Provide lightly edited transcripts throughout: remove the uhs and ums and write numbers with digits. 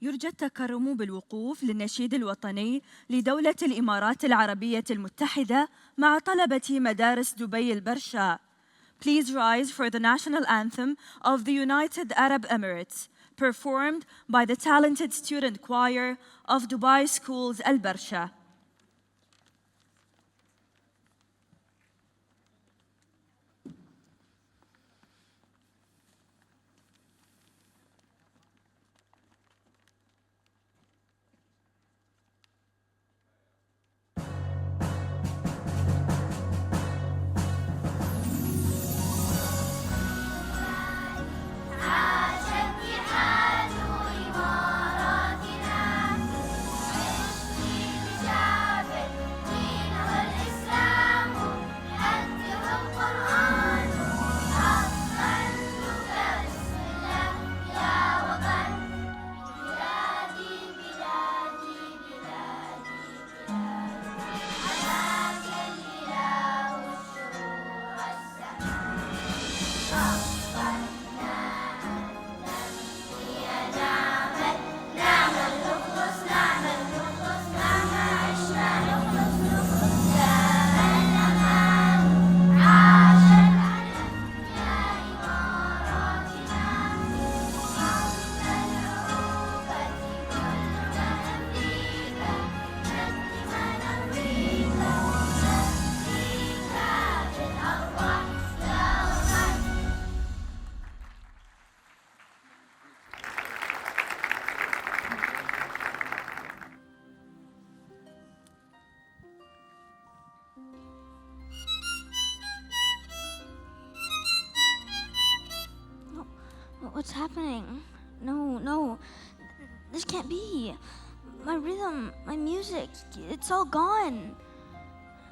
يرجى التكرم بالوقوف للنشيد الوطني لدولة الإمارات العربية المتحدة مع طلبة مدارس دبي البرشا. Please rise for the national anthem of the United Arab Emirates, performed by the talented student choir of Dubai Schools Al Barsha. What's happening? No. This can't be. My rhythm, my music, it's all gone.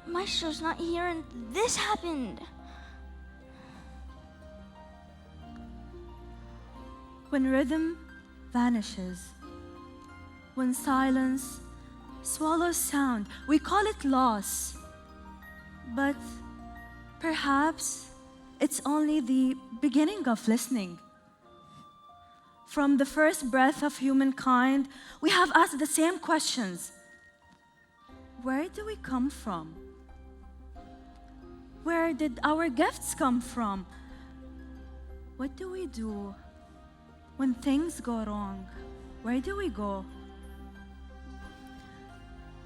Maestro's not here and this happened. When rhythm vanishes, when silence swallows sound, we call it loss. But perhaps it's only the beginning of listening. From the first breath of humankind, we have asked the same questions. Where do we come from? Where did our gifts come from? What do we do when things go wrong? Where do we go?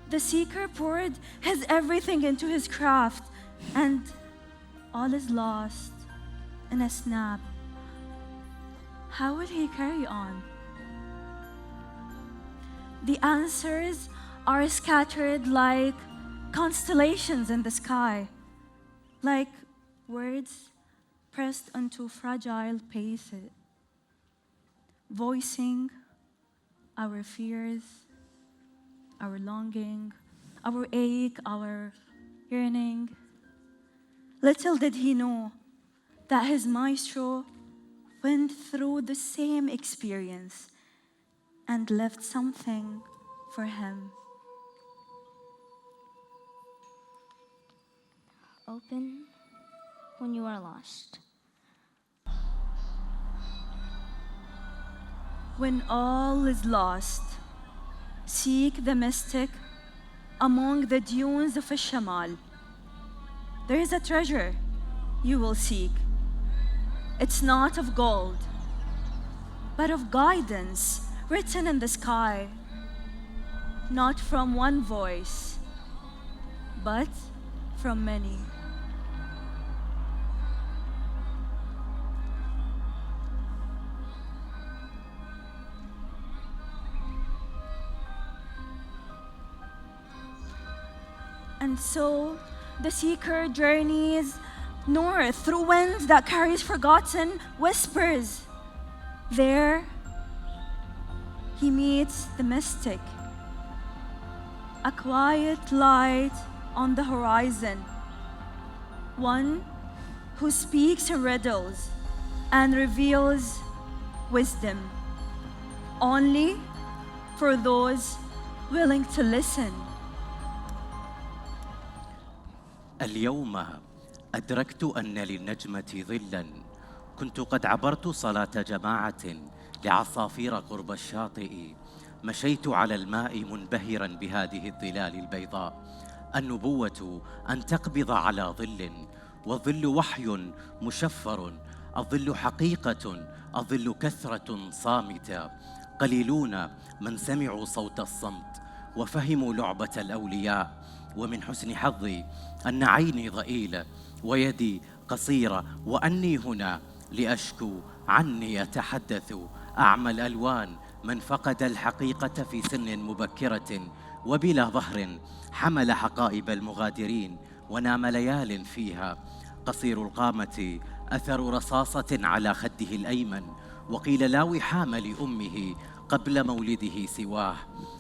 The seeker poured his everything into his craft, and all is lost in a snap. How will he carry on? The answers are scattered like constellations in the sky, like words pressed onto fragile paper, voicing our fears, our longing, our ache, our yearning. Little did he know that his maestro went through the same experience and left something for him. Open when you are lost. When all is lost, seek the mystic among the dunes of Shamal. There is a treasure you will seek. It's not of gold, but of guidance written in the sky, not from one voice, but from many. And so the seeker journeys north through winds that carries forgotten whispers. There, he meets the mystic, a quiet light on the horizon, one who speaks in riddles and reveals wisdom only for those willing to listen. اليوم أدركت أن للنجمة ظلاً. كنت قد عبرت صلاة جماعة لعصافير قرب الشاطئ، مشيت على الماء منبهرا بهذه الظلال البيضاء. النبوة أن تقبض على ظل، والظل وحي مشفر، الظل حقيقة، الظل كثرة صامتة. قليلون من سمعوا صوت الصمت وفهموا لعبة الأولياء. ومن حسن حظي أن عيني ضئيلة ويدي قصيرة، وأني هنا لأشكو عني يتحدث أعمى الألوان من فقد الحقيقة في سن مبكرة وبلا ظهر، حمل حقائب المغادرين ونام ليال فيها. قصير القامة أثر رصاصة على خده الأيمن، وقيل لا وحام لأمه قبل مولده سواه.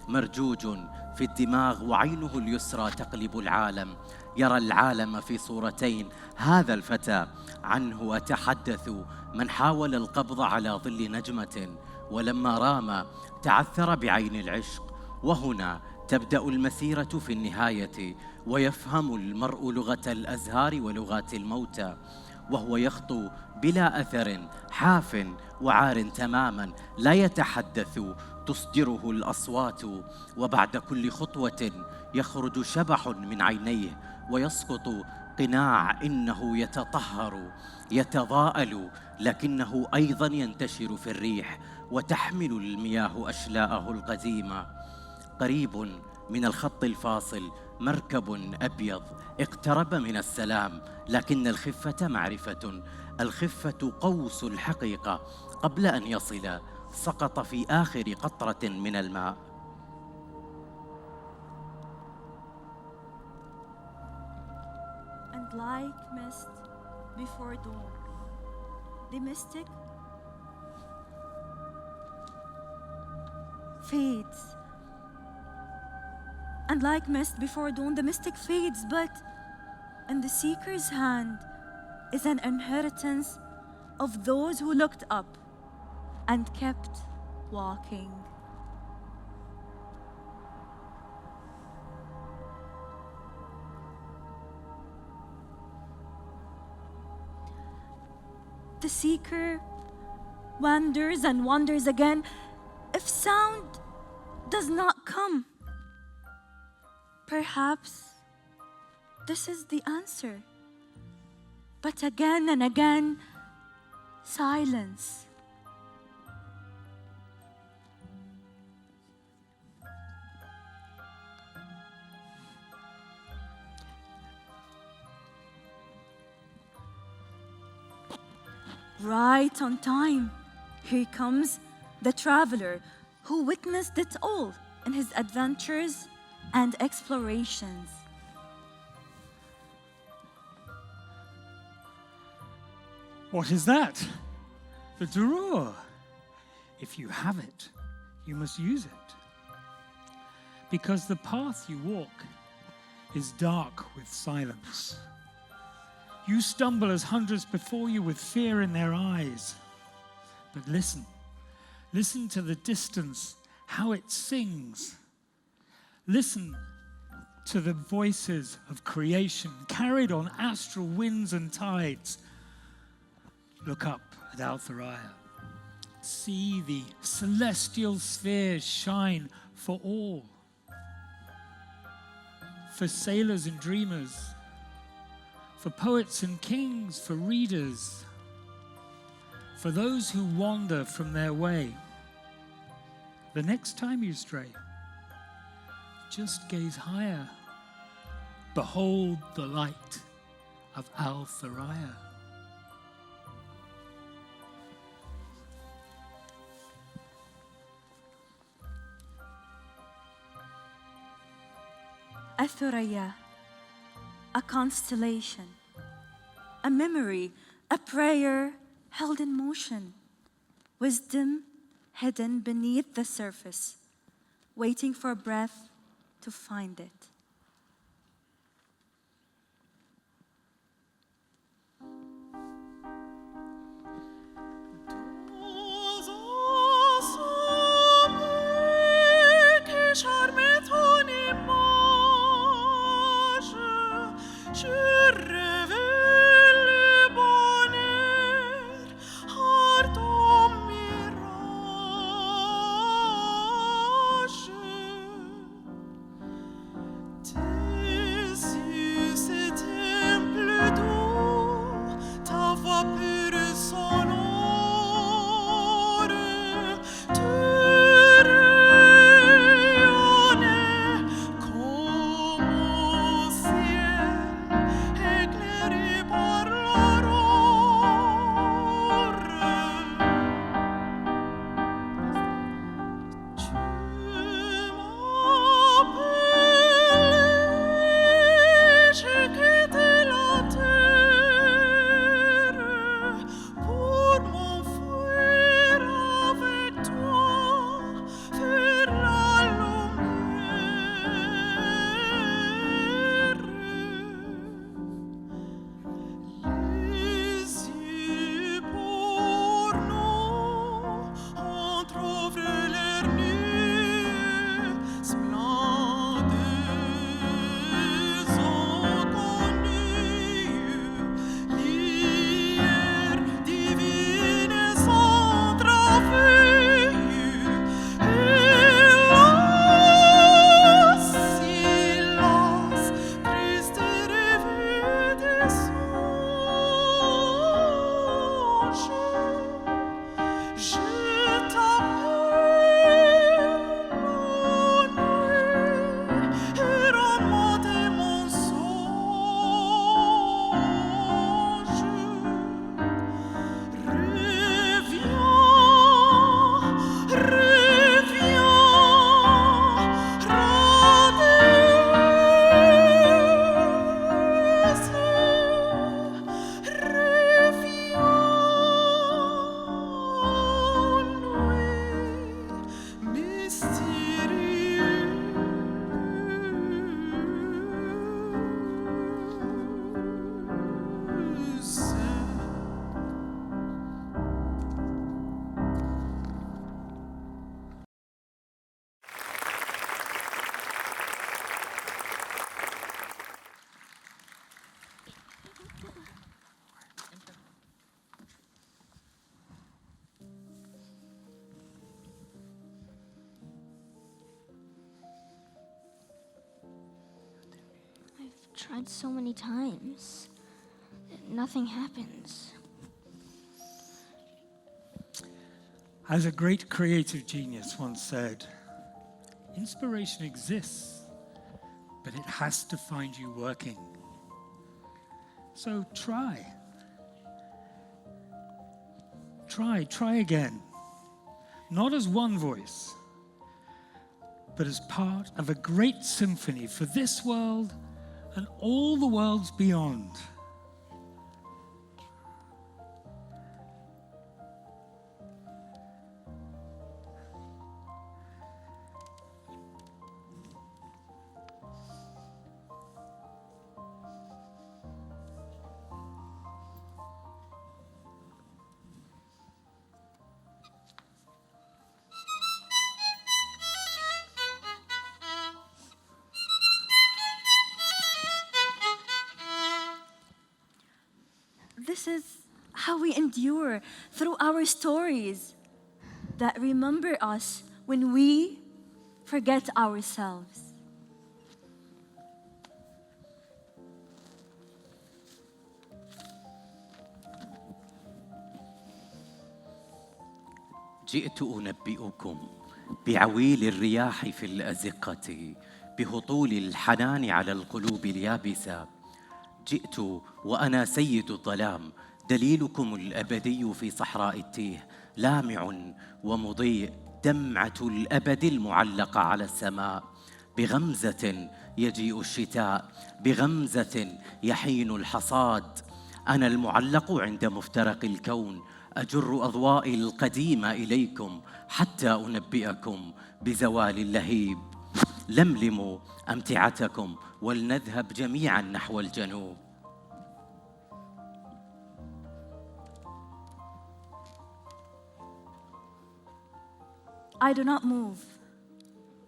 مرجوج في الدماغ وعينه اليسرى تقلب العالم، يرى العالم في صورتين. هذا الفتى عنه أتحدث، من حاول القبض على ظل نجمة ولما رام تعثر بعين العشق. وهنا تبدأ المسيرة في النهاية، ويفهم المرء لغة الأزهار ولغات الموتى، وهو يخطو بلا أثر، حاف وعار تماما، لا يتحدث، تصدره الأصوات. وبعد كل خطوة يخرج شبح من عينيه ويسقط قناع. إنه يتطهر يتضاءل، لكنه أيضا ينتشر في الريح وتحمل المياه أشلاءه القديمة. قريب من الخط الفاصل مركب أبيض اقترب من السلام، لكن الخفة معرفة، الخفة قوس الحقيقة. قبل أن يصل سقط في آخر قطرة من الماء. And like mist before dawn, the mystic fades. And like mist before dawn, the mystic fades, but in the seeker's hand is an inheritance of those who looked up and kept walking. The seeker wanders and wanders again. If sound does not come, perhaps this is the answer. But again and again, silence. Right on time, here comes the traveler who witnessed it all in his adventures and explorations. What is that? The durur. If you have it, you must use it. Because the path you walk is dark with silence. You stumble as hundreds before you with fear in their eyes. But listen. Listen to the distance, how it sings. Listen to the voices of creation carried on astral winds and tides. Look up at Al Thuraya. See the celestial spheres shine for all. For sailors and dreamers, for poets and kings, for readers, for those who wander from their way. The next time you stray, just gaze higher. Behold the light of Al Thuraya. Athuraya, a constellation, a memory, a prayer held in motion, wisdom hidden beneath the surface, waiting for breath to find it. tried so many times. Nothing happens. As a great creative genius once said, inspiration exists, but it has to find you working. So try. Try again. Not as one voice, but as part of a great symphony for this world and all the worlds beyond. This is how we endure through our stories that remember us when we forget ourselves. جئت أنبئكم بعويل الرياح في الأزقة، بهطول الحنان على القلوب اليابسة. جئت وأنا سيد الظلام، دليلكم الأبدي في صحراء التيه، لامع ومضيء، دمعة الأبد المعلقة على السماء. بغمزة يجيء الشتاء، بغمزة يحين الحصاد. أنا المعلق عند مفترق الكون، أجر أضوائي القديمة إليكم حتى أنبئكم بزوال اللهيب. لملموا أمتعتكم ولنذهب جميعا نحو الجنوب. I do not move,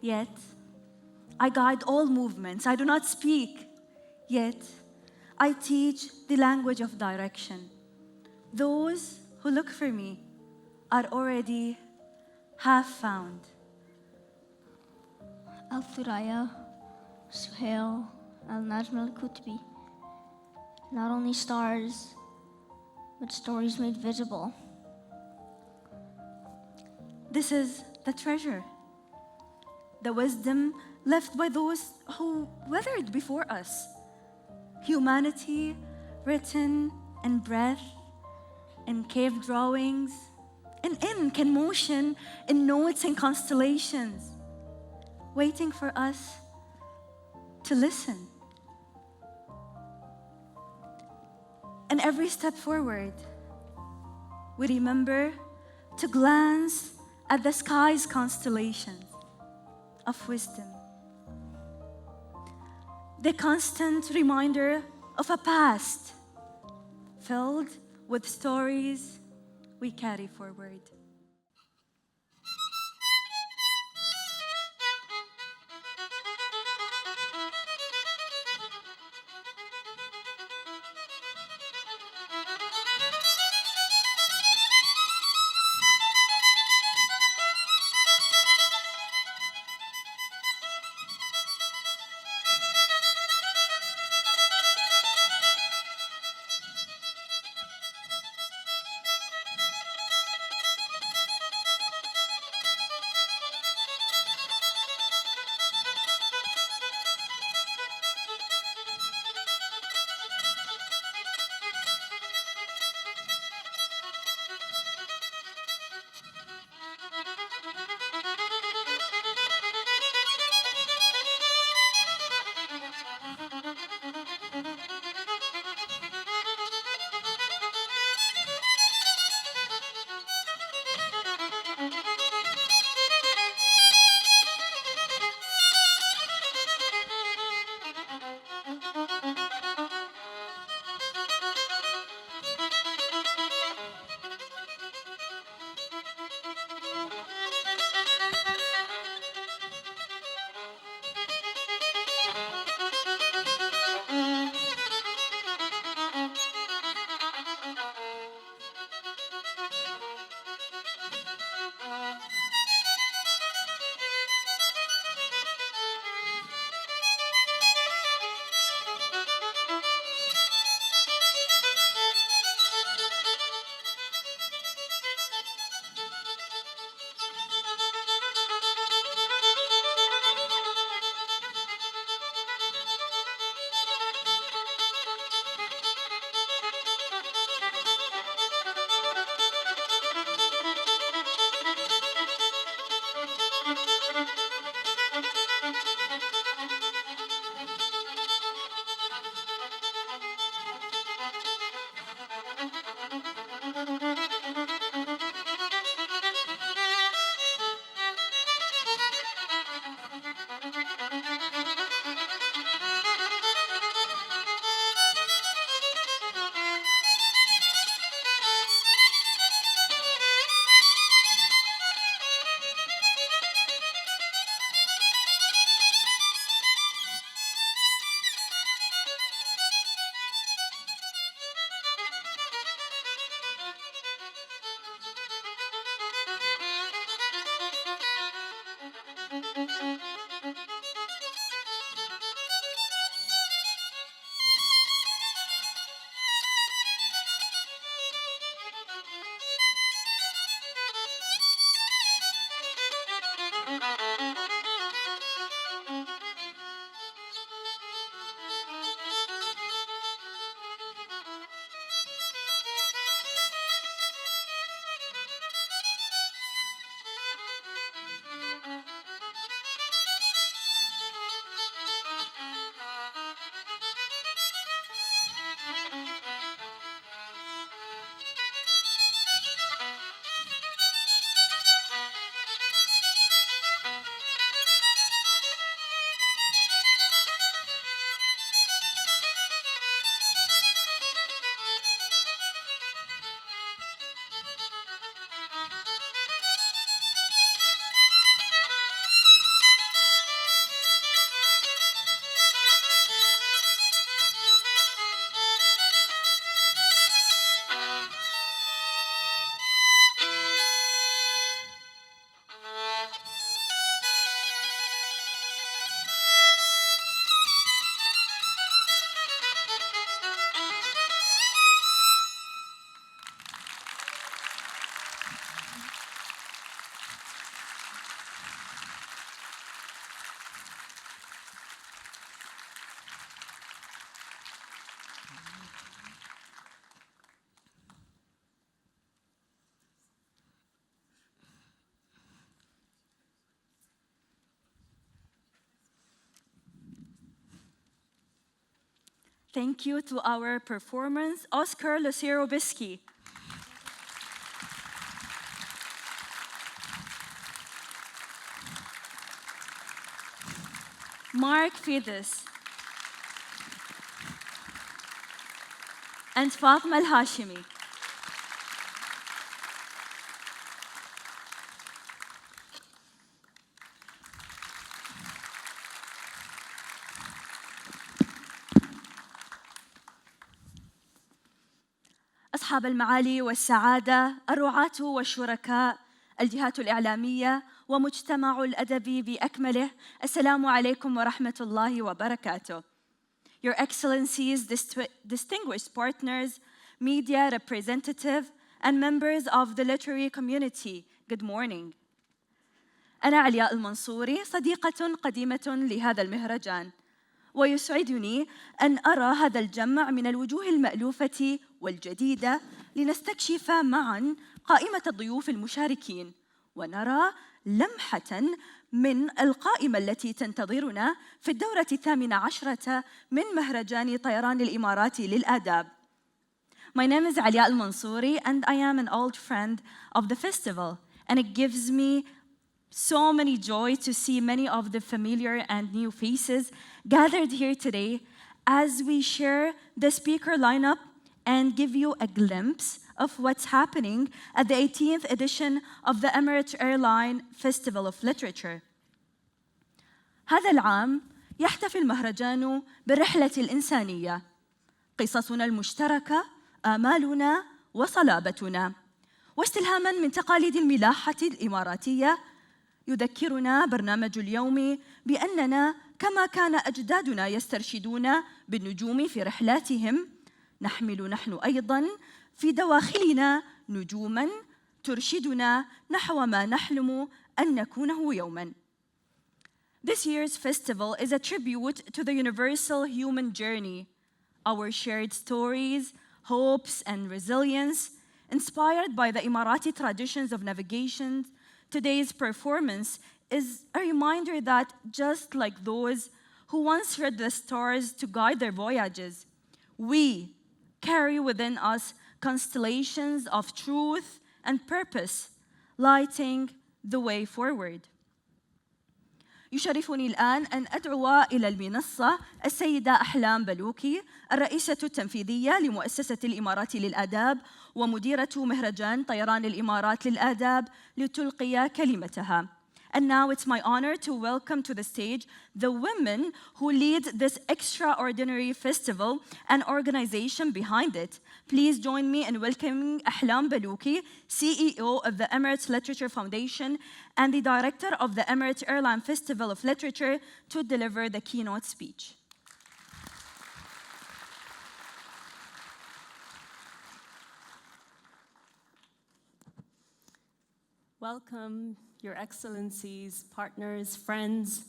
yet I guide all movements. I do not speak, yet I teach the language of direction. Those who look for me are already half found. Al-Thuraya, Suhail, Al-Najm al-Kutbi. Not only stars, but stories made visible. This is the treasure, the wisdom left by those who weathered before us. Humanity written in breath, in cave drawings, in ink, in motion, in notes and constellations, waiting for us to listen. And every step forward, we remember to glance at the sky's constellations of wisdom. The constant reminder of a past filled with stories we carry forward. Thank you to our performers, Oscar Lucero-Beschi, Mark Fiddes, and Fatima Alhashmi. أصحاب المعالي والسعادة، الرعاة والشركاء، الجهات الإعلامية ومجتمع الأدب بأكمله، السلام عليكم ورحمة الله وبركاته. Your Excellencies, distinguished partners, media representative, and members of the literary community, good morning. أنا عليا المنصوري، صديقة قديمة لهذا المهرجان، ويسعدني أن أرى هذا الجمع من الوجوه المألوفة والجديدة لنستكشف معاً قائمة الضيوف المشاركين ونرى لمحة من القائمة التي تنتظرنا في الدورة 18 من مهرجان طيران الإمارات للآداب. My name is Alya Almansoori and I am an old friend of the festival, and it gives me so many joy to see many of the familiar and new faces gathered here today as we share the speaker lineup and give you a glimpse of what's happening at the 18th edition of the Emirates Airline Festival of Literature. هذا العام يحتفل المهرجان بالرحلة الإنسانية، قصصنا المشتركة، آمالنا وصلابتنا، واستلهاماً من تقاليد الملاحة الإماراتية يذكرنا برنامج اليوم بأننا كما كان أجدادنا يسترشدون بالنجوم في رحلاتهم، نحمل نحن أيضاً في دواخلنا نجوماً ترشدنا نحو ما نحلم أن نكونه يوماً. This year's festival is a tribute to the universal human journey, our shared stories, hopes, and resilience, inspired by the Emirati traditions of navigation. Today's performance is a reminder that just like those who once read the stars to guide their voyages, we carry within us constellations of truth and purpose, lighting the way forward. يشرفني الآن أن أدعو إلى المنصة السيدة أحلام بلوكي، الرئيسة التنفيذية لمؤسسة الإمارات للآداب ومديرة مهرجان طيران الإمارات للآداب، لتلقي كلمتها. And now it's my honor to welcome to the stage the women who lead this extraordinary festival and organization behind it. Please join me in welcoming Ahlam Balouki, CEO of the Emirates Literature Foundation and the director of the Emirates Airline Festival of Literature, to deliver the keynote speech. Welcome, Your Excellencies, partners, friends.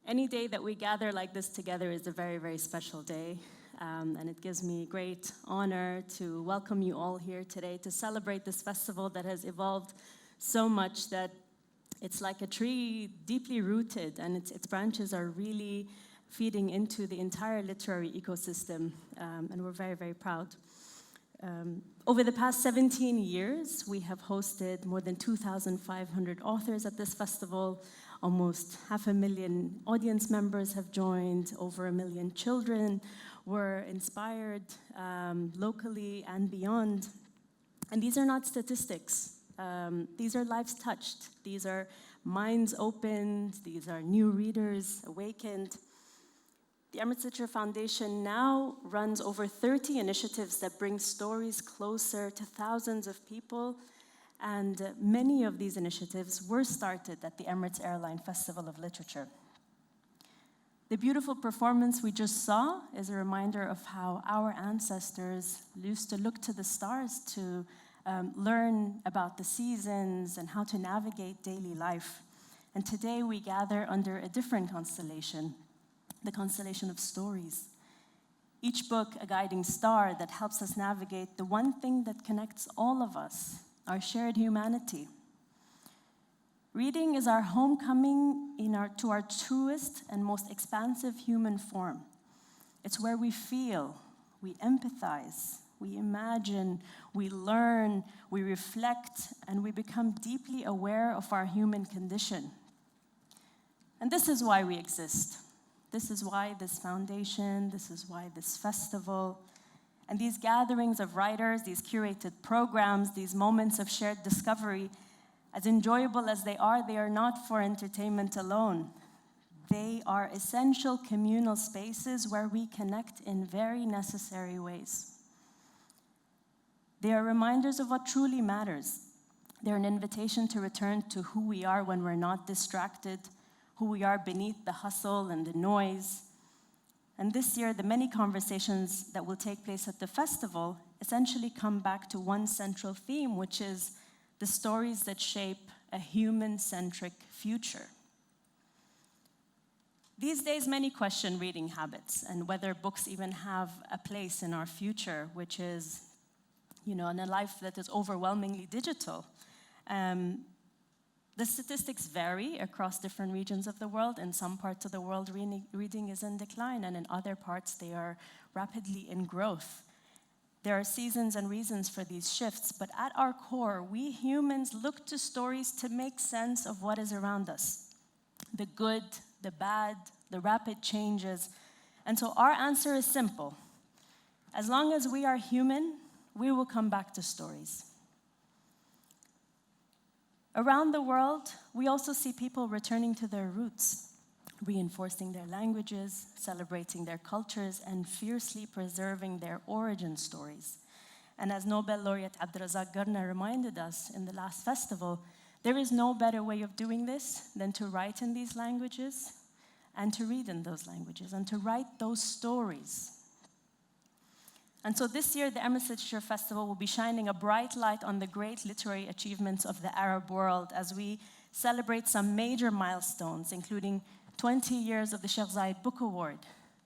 Any day that we gather like this together is a very, very special day. And it gives me great honor to welcome you all here today to celebrate this festival that has evolved so much that it's like a tree deeply rooted, and its branches are really feeding into the entire literary ecosystem. And we're very, very proud. Over the past 17 years, we have hosted more than 2,500 authors at this festival. Almost 500,000 audience members have joined. Over 1 million children were inspired locally and beyond. And these are not statistics. These are lives touched. These are minds opened. These are new readers awakened. The Emirates Literature Foundation now runs over 30 initiatives that bring stories closer to thousands of people, and many of these initiatives were started at the Emirates Airline Festival of Literature. The beautiful performance we just saw is a reminder of how our ancestors used to look to the stars to learn about the seasons and how to navigate daily life. And today we gather under a different constellation, the constellation of stories. Each book a guiding star that helps us navigate the one thing that connects all of us, our shared humanity. Reading is our homecoming to our truest and most expansive human form. It's where we feel, we empathize, we imagine, we learn, we reflect, and we become deeply aware of our human condition. And this is why we exist. This is why this foundation, this is why this festival, and these gatherings of writers, these curated programs, these moments of shared discovery, as enjoyable as they are not for entertainment alone. They are essential communal spaces where we connect in very necessary ways. They are reminders of what truly matters. They're an invitation to return to who we are when we're not distracted, who we are beneath the hustle and the noise. And this year, the many conversations that will take place at the festival essentially come back to one central theme, which is the stories that shape a human-centric future. These days, many question reading habits and whether books even have a place in our future, which is, in a life that is overwhelmingly digital. The statistics vary across different regions of the world. In some parts of the world, reading is in decline, and in other parts, they are rapidly in growth. There are seasons and reasons for these shifts, but at our core, we humans look to stories to make sense of what is around us. The good, the bad, the rapid changes. And so our answer is simple. As long as we are human, we will come back to stories. Around the world, we also see people returning to their roots, reinforcing their languages, celebrating their cultures, and fiercely preserving their origin stories. And as Nobel laureate Abdrazak Gurna reminded us in the last festival, there is no better way of doing this than to write in these languages and to read in those languages and to write those stories. And so this year, the Emirates Literature Festival will be shining a bright light on the great literary achievements of the Arab world as we celebrate some major milestones, including 20 years of the Sheikh Zayed Book Award,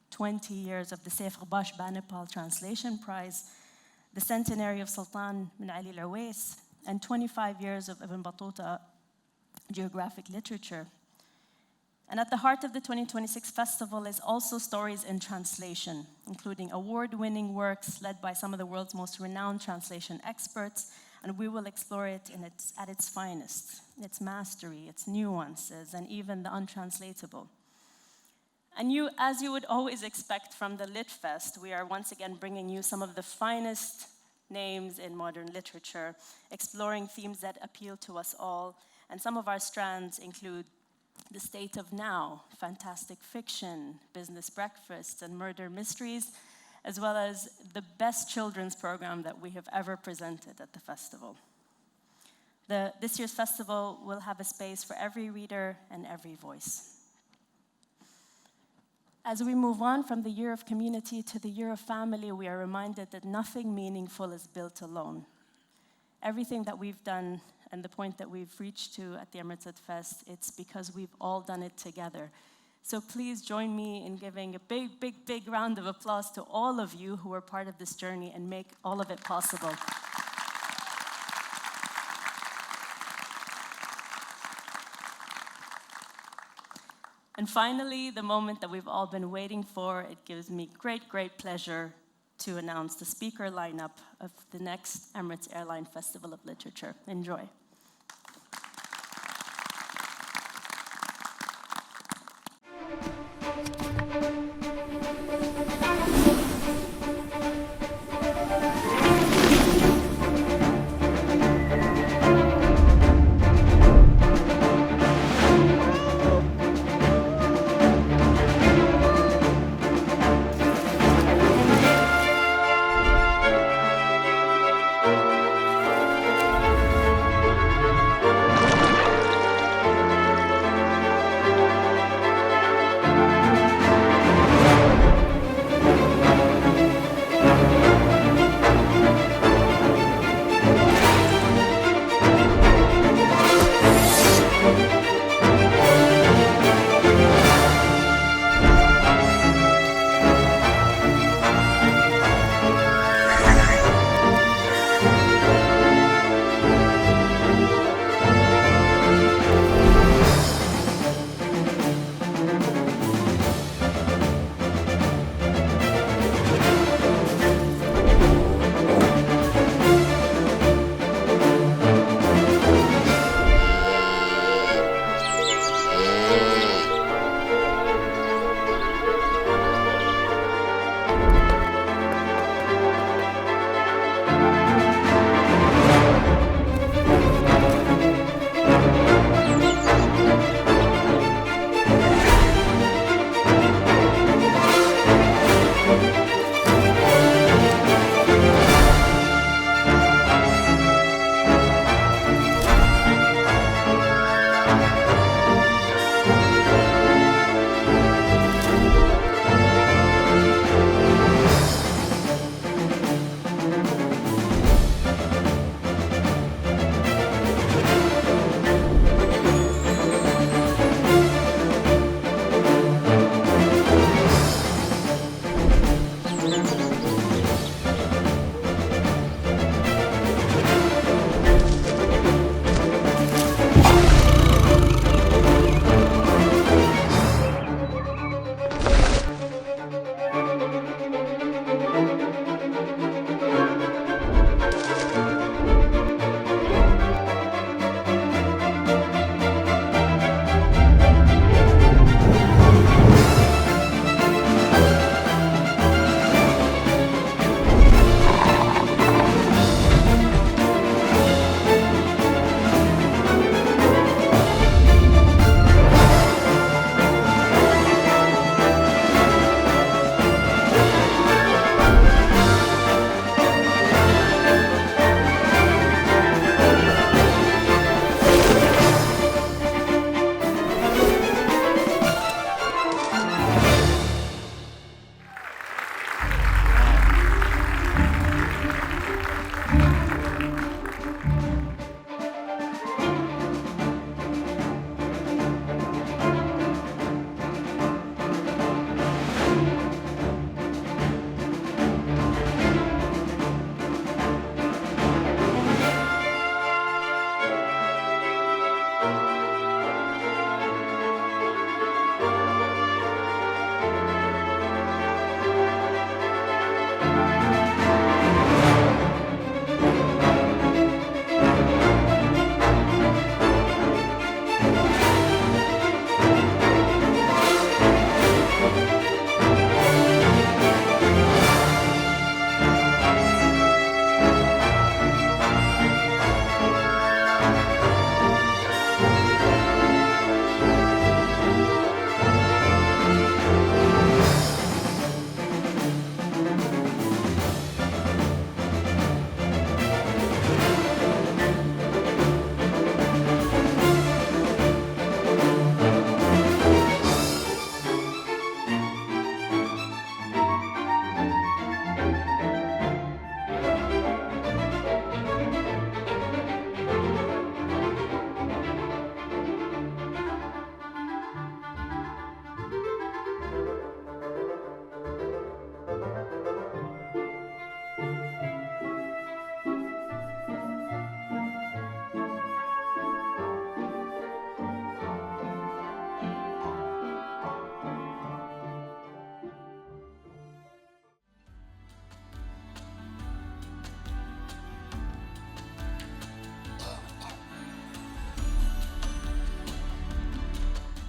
20 years of the Saif Ghabash Banipal Translation Prize, the centenary of Sultan bin Ali al-Uwais, and 25 years of Ibn Battuta geographic literature. And at the heart of the 2026 festival is also stories in translation, including award-winning works led by some of the world's most renowned translation experts, and we will explore it at its finest, its mastery, its nuances, and even the untranslatable. And as you would always expect from the LitFest, we are once again bringing you some of the finest names in modern literature, exploring themes that appeal to us all, And some of our strands include The State of Now, Fantastic Fiction, Business Breakfasts, and Murder Mysteries, as well as the best children's program that we have ever presented at the festival. This year's festival will have a space for every reader and every voice. As we move on from the year of community to the year of family, we are reminded that nothing meaningful is built alone. Everything that we've done and the point that we've reached to at the Emirates LitFest, it's because we've all done it together. So please join me in giving a big, big, big round of applause to all of you who are part of this journey and make all of it possible. And finally, the moment that we've all been waiting for, it gives me great, great pleasure to announce the speaker lineup of the next Emirates Airline Festival of Literature. Enjoy.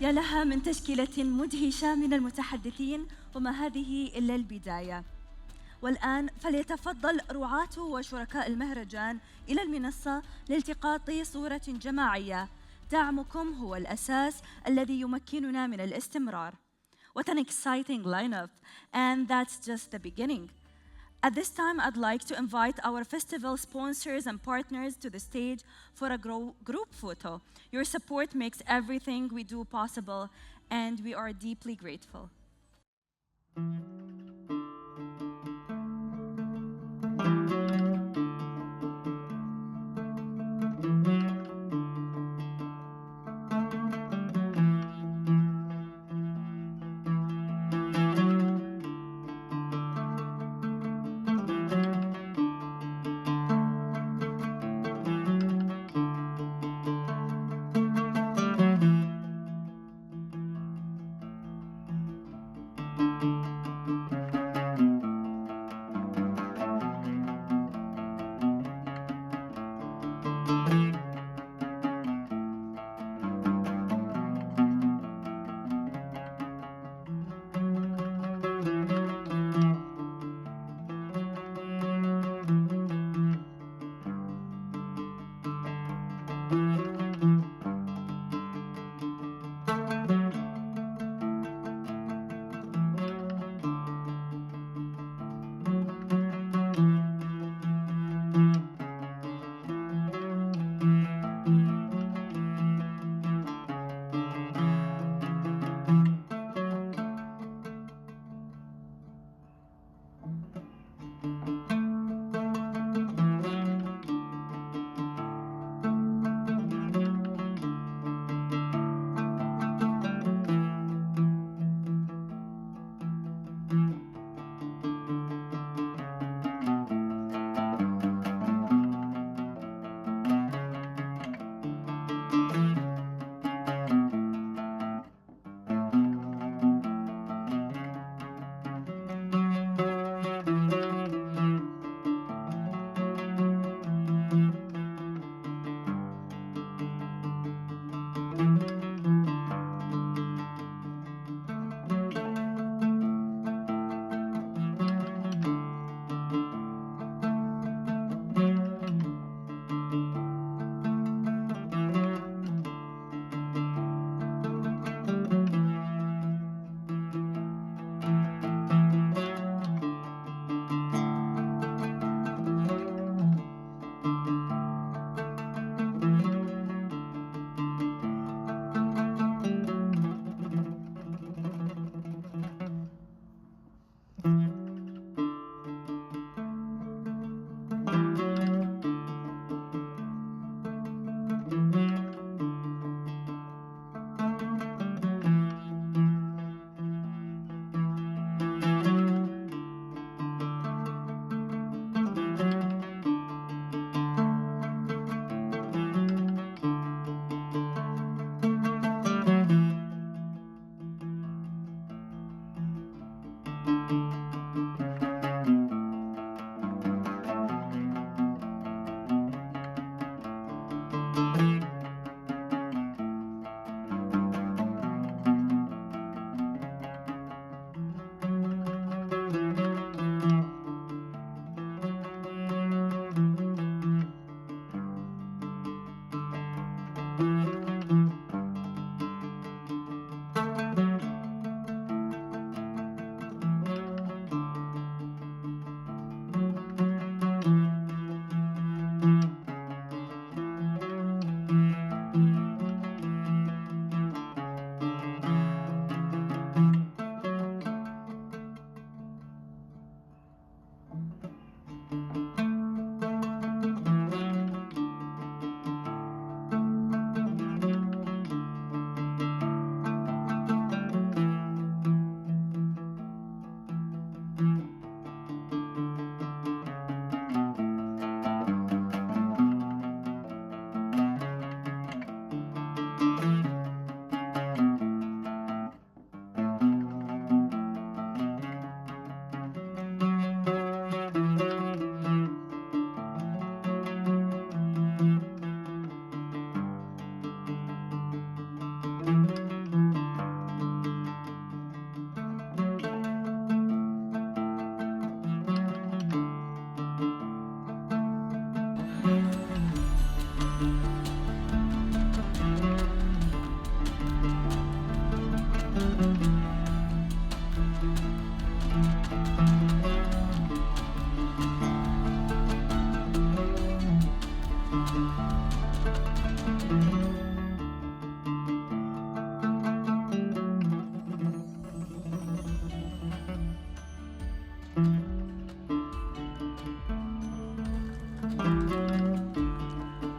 يا لها من تشكيلة مدهشة من المتحدثين، وما هذه إلا البداية. والآن فليتفضل رعاة وشركاء المهرجان إلى المنصة لالتقاط صورة جماعية. دعمكم هو الأساس الذي يمكننا من الاستمرار. What an exciting lineup, and that's just the beginning. At this time, I'd like to invite our festival sponsors and partners to the stage for a group photo. Your support makes everything we do possible, and we are deeply grateful.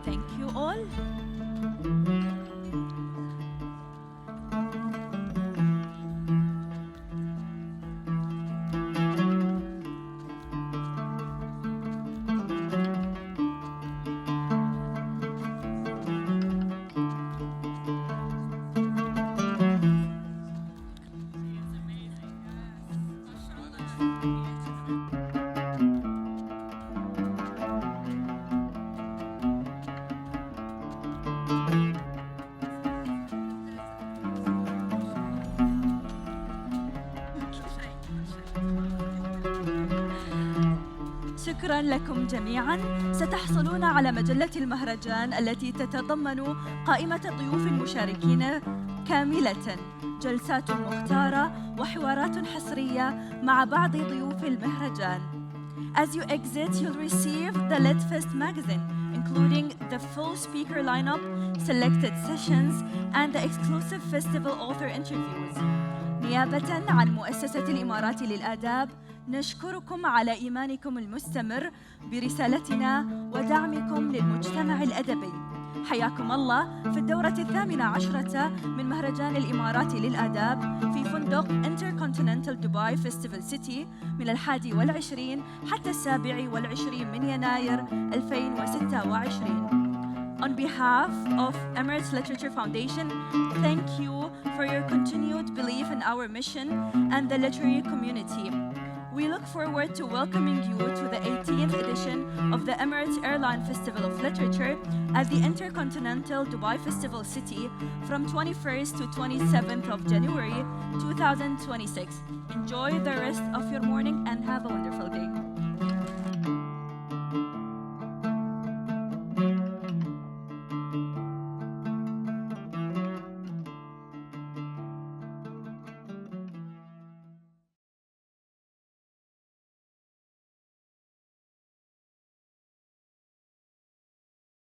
Thank you all. شكراً لكم جميعاً. ستحصلون على مجلة المهرجان التي تتضمن قائمة الضيوف المشاركين كاملة، جلسات مختارة وحوارات حصرية مع بعض ضيوف المهرجان. As you exit, you'll receive the LitFest magazine, including the full speaker lineup, selected sessions, and the exclusive festival author interviews. نيابة عن مؤسسة الإمارات للآداب، نشكركم على إيمانكم المستمر برسالتنا ودعمكم للمجتمع الأدبي. حياكم الله في الدورة 18 من مهرجان الإمارات للآداب في فندق Intercontinental Dubai Festival City من 21 حتى 27 من يناير 2026. On behalf of Emirates Literature Foundation, thank you for your continued belief in our mission and the literary community. We look forward to welcoming you to the 18th edition of the Emirates Airline Festival of Literature at the Intercontinental Dubai Festival City from 21st to 27th of January 2026. Enjoy the rest of your morning and have a wonderful day.